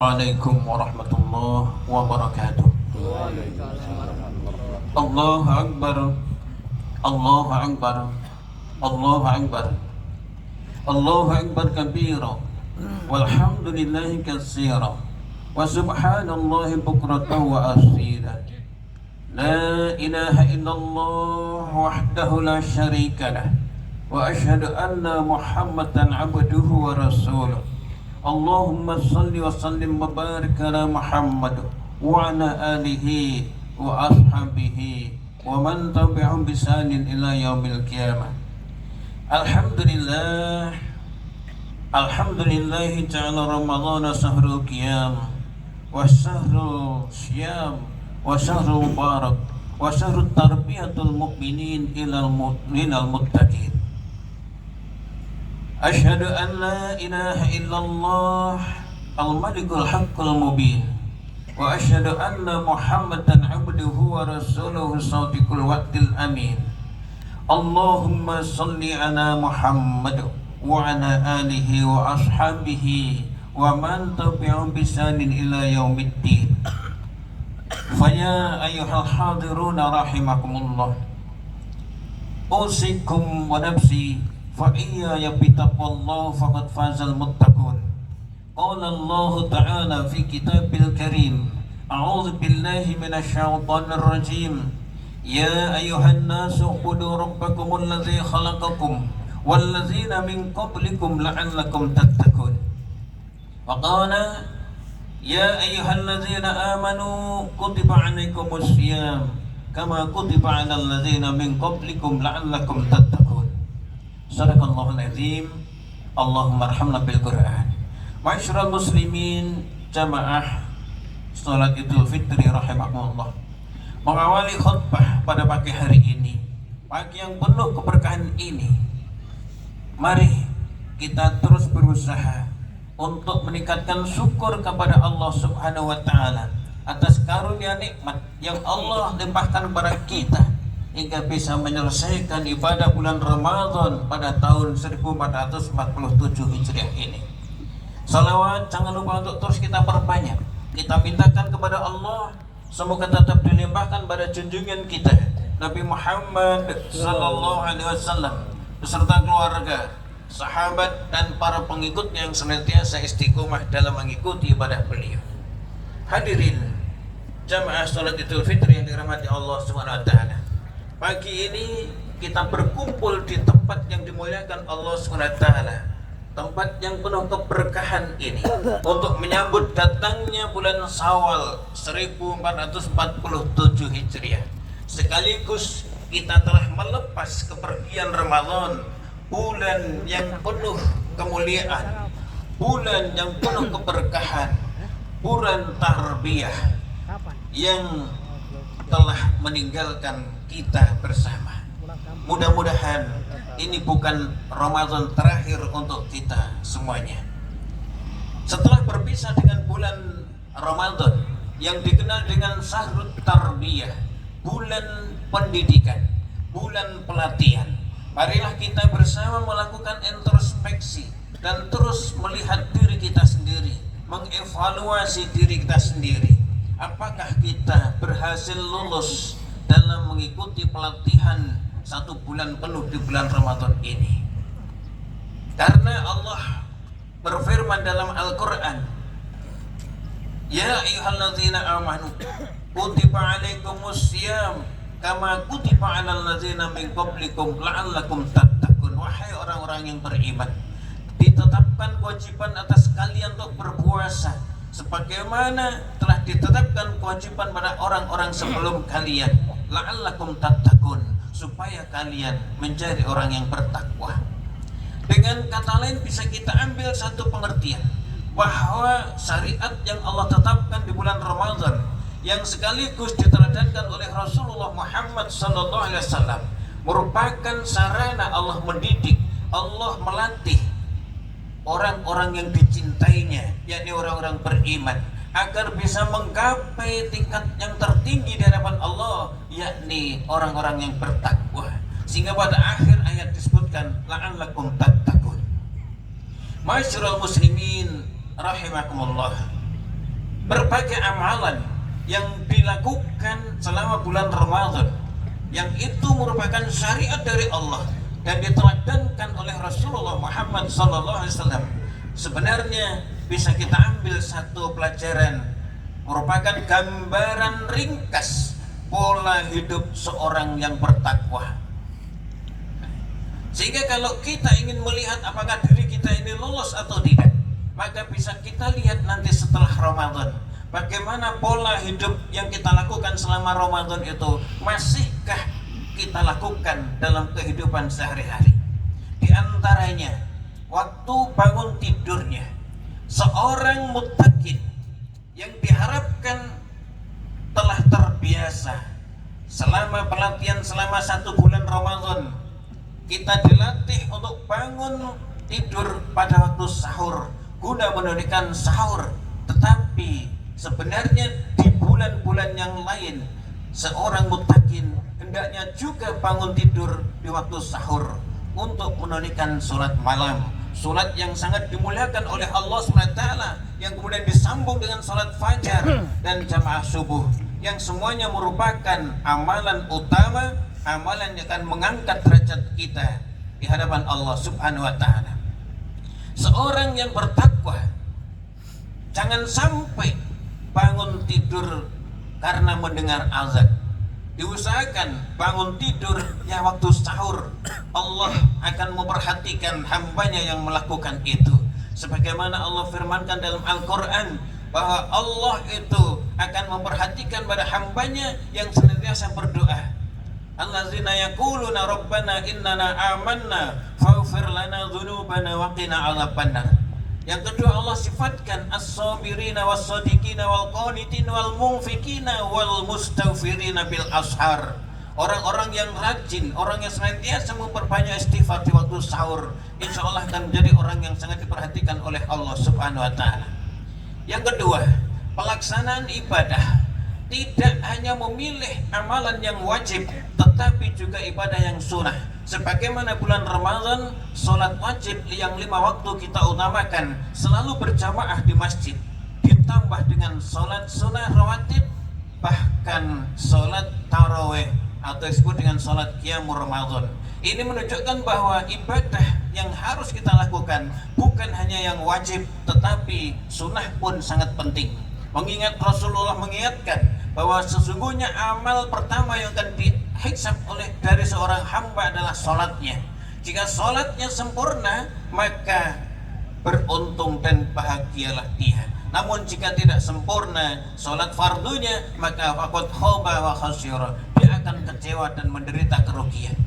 Assalamualaikum warahmatullahi wabarakatuh. Allahu Akbar, Allahu Akbar, Allahu Akbar, Allahu Akbar kabira, walhamdulillahi katsira, wa subhanallahi bukratan wa asila. La ilaha illallah wahdahu la syarika lah, wa asyhadu anna Muhammadan abduhu wa rasuluh. Allahumma salli wa sallim wa barik ala Muhammad wa ala alihi wa ashabihi wa man tabi'ahum bi ihsanin ila yaumil qiyamah. Alhamdulillah, alhamdulillah ta'ala Ramadhan syahrul qiyam wa syahrul syiyam wa syahrul mubarak wa syahrul tarbiyatul mu'minin ilal muttaqin. Asyhadu an la ilaha illallah al-malikul haqqul mubin wa asyhadu anna Muhammadan abduhu wa rasuluhu shadiqul wa'dil amin. Allahumma salli ala Muhammad wa ala alihi wa ashabihi wa man tabi'ahum bi ihsanin ila yaumiddin. Faya ayyuhal hadiruna rahimakumullah, usikum wa nafsi فَإِيَّايَ بِتَقْوَاللَّهِ فَقَدْ فَازَ الْمُتَّقُونَ. قال الله تعالى في كتابه الكريم: أعوذ بالله من الشيطان الرجيم. يا أيها الناس اعبدوا ربكم الذي خلقكم والذين من قبلكم لعلكم تتقون. وقال: يا أيها الذين آمنوا كتب عليكم الصيام كما كتب على الذين من قبلكم لعلكم تتقون. Sadaqallahul azim. Allahumma arhamna bil Qur'an. Ma'asyiral muslimin, jamaah salat Idul Fitri rahimakumullah. Mengawali khutbah pada pagi hari ini, pagi yang penuh keberkahan ini, mari kita terus berusaha untuk meningkatkan syukur kepada Allah Subhanahu wa taala atas karunia nikmat yang Allah limpahkan kepada kita hingga bisa menyelesaikan ibadah bulan Ramadan pada tahun 1447 Hijriah ini. Salawat jangan lupa untuk terus kita perbanyak. Kita mintakan kepada Allah semoga tetap dilimpahkan pada junjungan kita Nabi Muhammad sallallahu alaihi wasallam beserta keluarga, sahabat dan para pengikutnya yang senantiasa istiqomah dalam mengikuti ibadah beliau. Hadirin jamaah salat Idul Fitri yang dirahmati Allah Subhanahu wa taala. Pagi ini kita berkumpul di tempat yang dimuliakan Allah SWT, tempat yang penuh keberkahan ini untuk menyambut datangnya bulan Syawal 1447 Hijriah. Sekaligus kita telah melepas kepergian Ramadan, bulan yang penuh kemuliaan, bulan yang penuh keberkahan, bulan tarbiyah yang telah meninggalkan kita bersama. Mudah-mudahan ini bukan Ramadan terakhir untuk kita semuanya. Setelah berpisah dengan bulan Ramadan yang dikenal dengan syahrul tarbiyah, bulan pendidikan, bulan pelatihan, marilah kita bersama melakukan introspeksi dan terus melihat diri kita sendiri, mengevaluasi diri kita sendiri. Apakah kita berhasil lulus dalam mengikuti pelatihan 1 bulan penuh di bulan Ramadan ini? Karena Allah berfirman dalam Al-Quran, Ya ayyuhalladzina amanu kutiba alaikumus syiyam kama kutiba alal ladzina min qablikum la'allakum tattaqun. Wahai orang-orang yang beriman, ditetapkan kewajiban atas kalian untuk berpuasa sebagaimana telah ditetapkan kewajiban pada orang-orang sebelum kalian, la'allakum tattaqun, supaya kalian menjadi orang yang bertakwa. Dengan kata lain bisa kita ambil satu pengertian bahwa syariat yang Allah tetapkan di bulan Ramadan yang sekaligus diteladankan oleh Rasulullah Muhammad SAW merupakan sarana Allah mendidik, Allah melatih orang-orang yang dicintainya, yakni orang-orang beriman, agar bisa menggapai tingkat yang tertinggi di hadapan Allah, yakni orang-orang yang bertakwa. Sehingga pada akhir ayat disebutkan la'allakum tattaqun. Ma'asyiral muslimin rahimakumullah. berbagai amalan yang dilakukan selama bulan Ramadan yang itu merupakan syariat dari Allah dan diteladankan oleh Rasulullah Muhammad SAW, sebenarnya bisa kita ambil satu pelajaran, merupakan gambaran ringkas pola hidup seorang yang bertakwa. Sehingga kalau kita ingin melihat apakah diri kita ini lolos atau tidak, maka bisa kita lihat nanti setelah Ramadan, bagaimana pola hidup yang kita lakukan selama Ramadan itu masihkah kita lakukan dalam kehidupan sehari-hari. Di antaranya waktu bangun tidurnya, seorang muttaqin yang diharapkan telah terbiasa selama pelatihan selama 1 bulan Ramadan, kita dilatih untuk bangun tidur pada waktu sahur guna menunaikan sahur. Tetapi sebenarnya di bulan-bulan yang lain seorang muttaqin hendaknya juga bangun tidur di waktu sahur untuk menunaikan sholat malam, sholat yang sangat dimuliakan oleh Allah SWT, yang kemudian disambung dengan sholat fajar dan jamaah subuh, yang semuanya merupakan amalan utama, amalan yang akan mengangkat derajat kita di hadapan Allah Subhanahu wa Ta'ala. Seorang yang bertakwa jangan sampai bangun tidur karena mendengar azan. Diusahakan bangun tidur ya waktu sahur. Allah akan memperhatikan hambanya yang melakukan itu, sebagaimana Allah firmankan dalam Al-Quran bahwa Allah itu akan memperhatikan pada hambanya yang senantiasa berdoa. Allazina yaquluna rabbana innana amanna faghfir lana dzunubana wa qina adzabannar. Yang kedua, Allah sifatkan as-sabirina was-sadiqina wal-qanitina wal-munfikina wal-mustaghfirina bil ashar. Orang-orang yang rajin, orang yang senantiasa memperbanyak istighfar di waktu sahur, insya Allah akan menjadi orang yang sangat diperhatikan oleh Allah Subhanahu wa Ta'ala. Yang kedua, pelaksanaan ibadah tidak hanya memilih amalan yang wajib, tetapi juga ibadah yang sunnah. Sebagaimana bulan Ramadan, sholat wajib yang 5 waktu kita utamakan selalu berjamaah di masjid, ditambah dengan sholat sunnah rawatib, bahkan sholat taraweh atau disebut dengan sholat qiyamul Ramadan. Ini menunjukkan bahwa ibadah yang harus kita lakukan bukan hanya yang wajib, tetapi sunnah pun sangat penting. Mengingat Rasulullah mengingatkan bahwa sesungguhnya amal pertama yang akan dihisab oleh dari seorang hamba adalah sholatnya. Jika sholatnya sempurna, maka beruntung dan bahagialah dia. Namun jika tidak sempurna sholat fardunya, maka faqad khaba wa khasyira, dia akan kecewa dan menderita kerugian.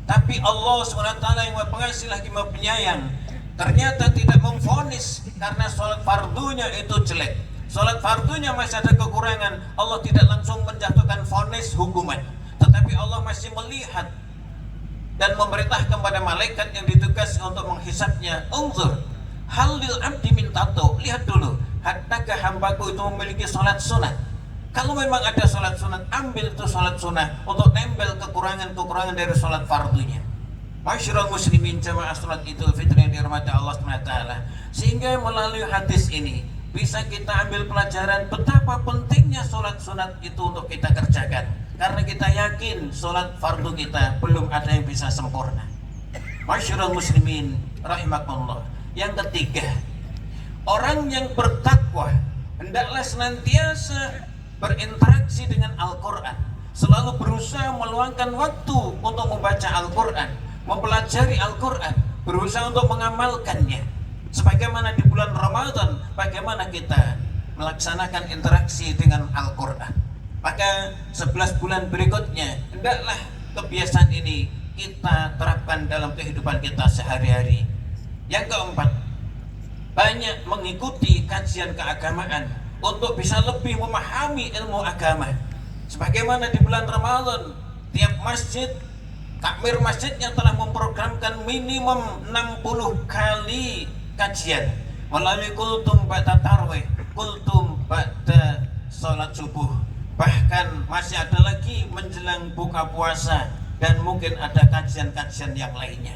Tapi Allah SWT yang Maha Pengasih lagi Maha Penyayang ternyata tidak memvonis karena sholat fardunya itu jelek. Sholat fardunya masih ada kekurangan, Allah tidak langsung menjatuhkan vonis hukuman, tetapi Allah masih melihat dan memerintahkan kepada malaikat yang ditugas untuk menghisapnya. Unzur hal lil abdi min tato, lihat dulu, haddakah hambaku itu memiliki sholat sunat. Kalau memang ada sholat sunat, ambil itu sholat sunat untuk nempel kekurangan-kekurangan dari sholat fardunya. Masyarul muslimin jamaah sholat Idul Fitri yang dirahmati Allah SWT. Sehingga melalui hadis ini bisa kita ambil pelajaran betapa pentingnya sholat sunat itu untuk kita kerjakan, karena kita yakin sholat fardu kita belum ada yang bisa sempurna. Masyarul muslimin rahimakumullah. Yang ketiga, orang yang bertakwa hendaklah senantiasa berinteraksi dengan Al-Quran, selalu berusaha meluangkan waktu untuk membaca Al-Quran, mempelajari Al-Quran, berusaha untuk mengamalkannya. Sebagaimana di bulan Ramadan, bagaimana kita melaksanakan interaksi dengan Al-Quran. Maka 11 bulan berikutnya, hendaklah kebiasaan ini kita terapkan dalam kehidupan kita sehari-hari. Yang keempat, banyak mengikuti kajian keagamaan untuk bisa lebih memahami ilmu agama. Sebagaimana di bulan Ramadan, tiap masjid, takmir masjidnya telah memprogramkan minimum 60 kali kajian melalui kultum ba'da tarwih, kultum ba'da sholat subuh, bahkan masih ada lagi menjelang buka puasa, dan mungkin ada kajian-kajian yang lainnya.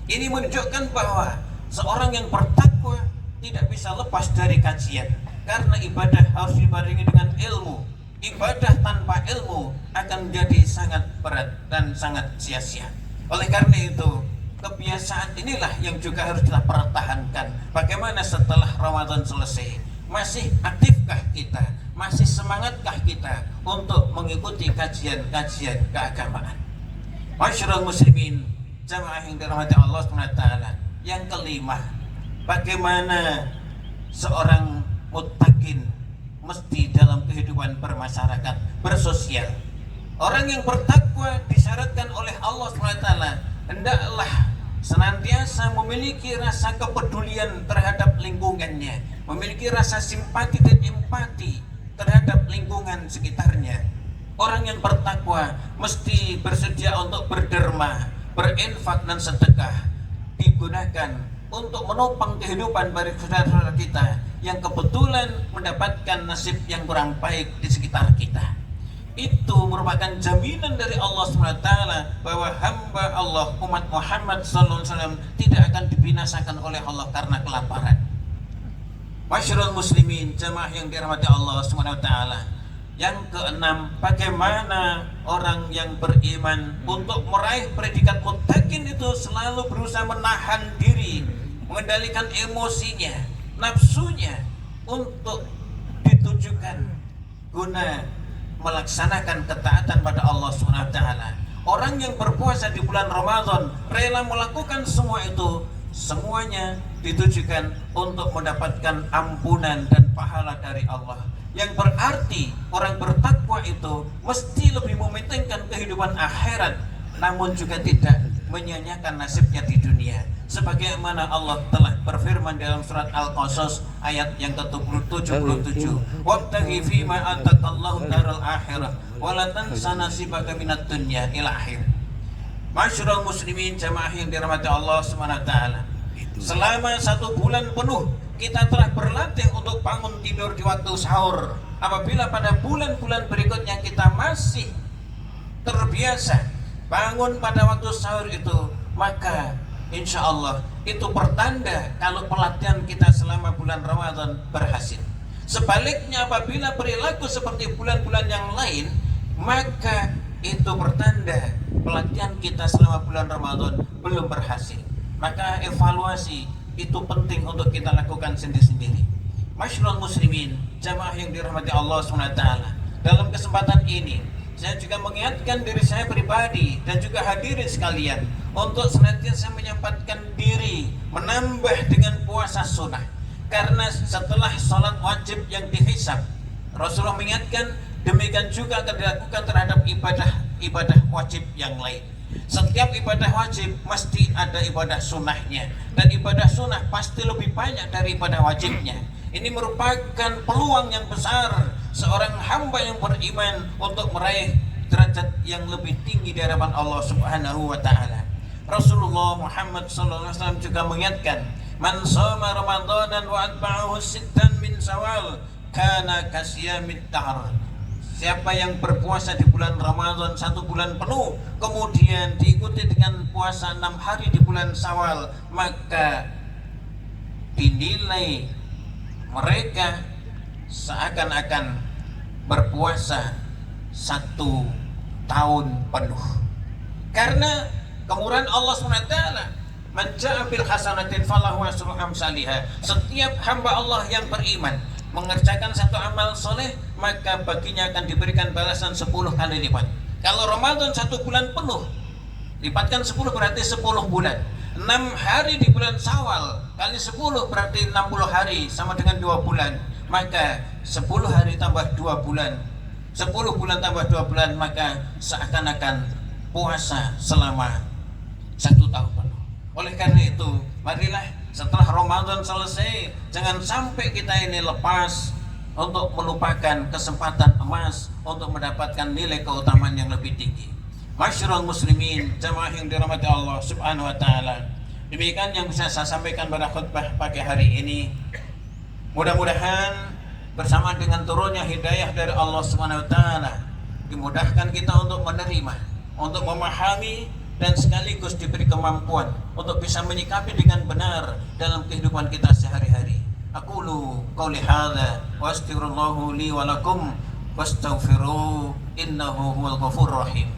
Ini menunjukkan bahwa seorang yang bertakwa tidak bisa lepas dari kajian. Karena ibadah harus dibarengi dengan ilmu. Ibadah tanpa ilmu akan menjadi sangat berat dan sangat sia-sia. Oleh karena itu, kebiasaan inilah yang juga harus kita pertahankan. Bagaimana setelah Ramadan selesai? Masih aktifkah kita? Masih semangatkah kita untuk mengikuti kajian-kajian keagamaan? Masyarul muslimin, jamaah yang dirahmati Allah SWT. Yang kelima, bagaimana seorang muttaqin mesti dalam kehidupan bermasyarakat, bersosial. Orang yang bertakwa disyaratkan oleh Allah SWT hendaklah senantiasa memiliki rasa kepedulian terhadap lingkungannya, memiliki rasa simpati dan empati terhadap lingkungan sekitarnya. Orang yang bertakwa mesti bersedia untuk berderma, berinfak dan sedekah, digunakan untuk menopang kehidupan bagi saudara-saudara kita yang kebetulan mendapatkan nasib yang kurang baik di sekitar kita. Itu merupakan jaminan dari Allah SWT bahwa hamba Allah umat Muhammad SAW tidak akan dibinasakan oleh Allah karena kelaparan. Masyarul muslimin, jamaah yang dirahmati Allah SWT. Yang keenam, bagaimana orang yang beriman untuk meraih predikat muttaqin itu selalu berusaha menahan diri, mengendalikan emosinya, nafsunya untuk ditujukan guna melaksanakan ketaatan pada Allah SWT. Orang yang berpuasa di bulan Ramadan rela melakukan semua itu, semuanya ditujukan untuk mendapatkan ampunan dan pahala dari Allah. Yang berarti orang bertakwa itu mesti lebih mementingkan kehidupan akhirat, namun juga tidak menyia-nyiakan nasibnya di dunia. Sebagaimana Allah telah berfirman dalam surat Al-Qasas ayat yang ke-77, "Wabtaghi fima atakallahu daral akhirah wa la tansa nasibaka minad dunya" ila akhir. Masyarul muslimin, jamaah yang dirahmati Allah SWT. Selama 1 bulan penuh kita telah berlatih untuk bangun tidur di waktu sahur. Apabila pada bulan-bulan berikutnya kita masih terbiasa bangun pada waktu sahur itu, maka insya Allah itu pertanda kalau pelatihan kita selama bulan Ramadan berhasil. Sebaliknya, apabila perilaku seperti bulan-bulan yang lain, maka itu pertanda pelatihan kita selama bulan Ramadan belum berhasil. Maka evaluasi itu penting untuk kita lakukan sendiri-sendiri. Masyarul muslimin, jamaah yang dirahmati Allah SWT. Dalam kesempatan ini saya juga mengingatkan diri saya pribadi dan juga hadirin sekalian untuk senantiasa menyempatkan diri menambah dengan puasa sunnah. Karena setelah sholat wajib yang dihisab, Rasulullah mengingatkan demikian juga akan dilakukan terhadap ibadah wajib yang lain. Setiap ibadah wajib mesti ada ibadah sunnahnya, dan ibadah sunnah pasti lebih banyak dari ibadah wajibnya. Ini merupakan peluang yang besar seorang hamba yang beriman untuk meraih derajat yang lebih tinggi di hadapan Allah Subhanahu wa taala. Rasulullah Muhammad SAW juga mengingatkan, "Man shoma Ramadanan wa atba'ahu sittan min Syawal kana kasyamid dahr." Siapa yang berpuasa di bulan Ramadan 1 bulan penuh, kemudian diikuti dengan puasa 6 hari di bulan Syawal, maka dinilai mereka seakan-akan berpuasa 1 tahun penuh. Karena kemurahan Allah SWT, "Man jaa'a bil hasanatin falahu asyru amsalihha." Setiap hamba Allah yang beriman mengerjakan 1 amal soleh, maka baginya akan diberikan balasan 10 kali lipat. Kalau Ramadan 1 bulan penuh, lipatkan 10 berarti 10 bulan. 6 hari di bulan Syawal kali 10 berarti 60 hari, sama dengan 2 bulan. Maka 10 hari tambah 2 bulan, 10 bulan tambah 2 bulan, maka seakan-akan puasa selama 1 tahun penuh. Oleh karena itu, marilah setelah Ramadan selesai, jangan sampai kita ini lepas untuk melupakan kesempatan emas untuk mendapatkan nilai keutamaan yang lebih tinggi. Masyarul muslimin, jamaah yang dirahmati Allah Subhanahu wa taala. Demikian yang bisa saya sampaikan pada khutbah pagi hari ini. Mudah-mudahan bersama dengan turunnya hidayah dari Allah Subhanahu wa taala, dimudahkan kita untuk menerima, untuk memahami, dan sekaligus diberi kemampuan untuk bisa menyikapi dengan benar dalam kehidupan kita sehari-hari. Aqulu qawli hadza wa astaghfirullahu li wa lakum wastaghfiruhu innahu huwal ghafurur rahim.